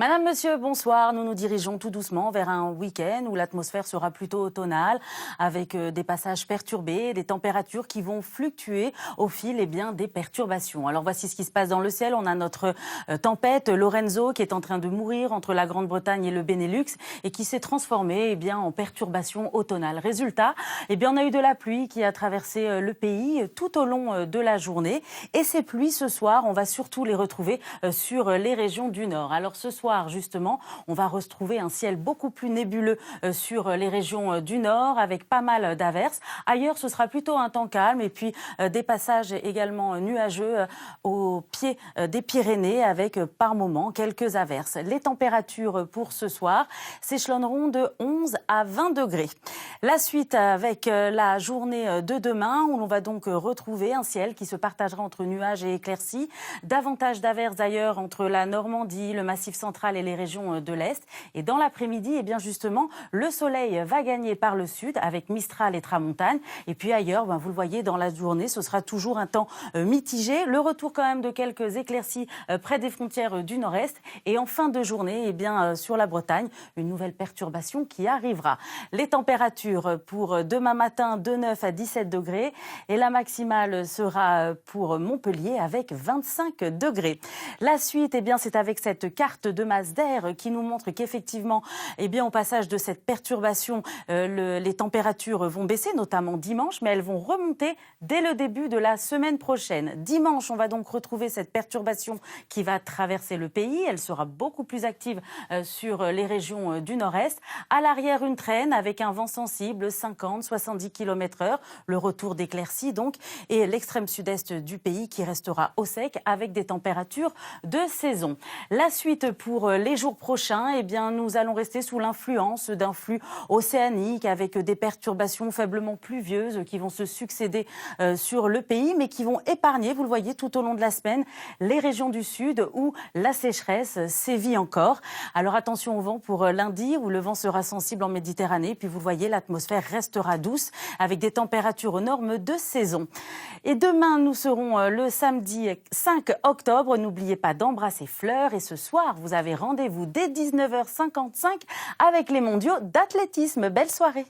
Madame, monsieur, bonsoir. Nous nous dirigeons tout doucement vers un week-end où l'atmosphère sera plutôt automnale, avec des passages perturbés, des températures qui vont fluctuer au fil des perturbations. Alors voici ce qui se passe dans le ciel. On a notre tempête Lorenzo qui est en train de mourir entre la Grande-Bretagne et le Benelux et qui s'est transformée en perturbation automnale. Résultat, on a eu de la pluie qui a traversé le pays tout au long de la journée. Et ces pluies, ce soir, on va surtout les retrouver sur les régions du nord. Alors ce soir, justement, on va retrouver un ciel beaucoup plus nébuleux sur les régions du nord avec pas mal d'averses. Ailleurs, ce sera plutôt un temps calme et puis des passages également nuageux au pied des Pyrénées avec par moments quelques averses. Les températures pour ce soir s'échelonneront de 11 à 20 degrés. La suite avec la journée de demain où l'on va donc retrouver un ciel qui se partagera entre nuages et éclaircies. Davantage d'averses d'ailleurs entre la Normandie, le Massif central et les régions de l'Est. Et dans l'après-midi, justement, le soleil va gagner par le sud avec Mistral et Tramontane. Et puis ailleurs, vous le voyez, dans la journée, ce sera toujours un temps mitigé. Le retour quand même de quelques éclaircies près des frontières du nord-est. Et en fin de journée, sur la Bretagne, une nouvelle perturbation qui arrivera. Les températures pour demain matin de 9 à 17 degrés. Et la maximale sera pour Montpellier avec 25 degrés. La suite, c'est avec cette carte de masse d'air qui nous montre qu'effectivement, au passage de cette perturbation, les températures vont baisser, notamment dimanche, mais elles vont remonter dès le début de la semaine prochaine. Dimanche, on va donc retrouver cette perturbation qui va traverser le pays. Elle sera beaucoup plus active sur les régions du nord-est. À l'arrière, une traîne avec un vent sensible, 50-70 km/h. Le retour d'éclaircies donc, et l'extrême sud-est du pays qui restera au sec avec des températures de saison. La suite pour les jours prochains, nous allons rester sous l'influence d'un flux océanique avec des perturbations faiblement pluvieuses qui vont se succéder sur le pays, mais qui vont épargner, vous le voyez, tout au long de la semaine, les régions du sud où la sécheresse sévit encore. Alors attention au vent pour lundi où le vent sera sensible en Méditerranée. Puis vous le voyez, l'atmosphère restera douce avec des températures aux normes de saison. Et demain, nous serons le samedi 5 octobre. N'oubliez pas d'embrasser Fleur. Et ce soir, vous avez rendez-vous dès 19h55 avec les mondiaux d'athlétisme. Belle soirée.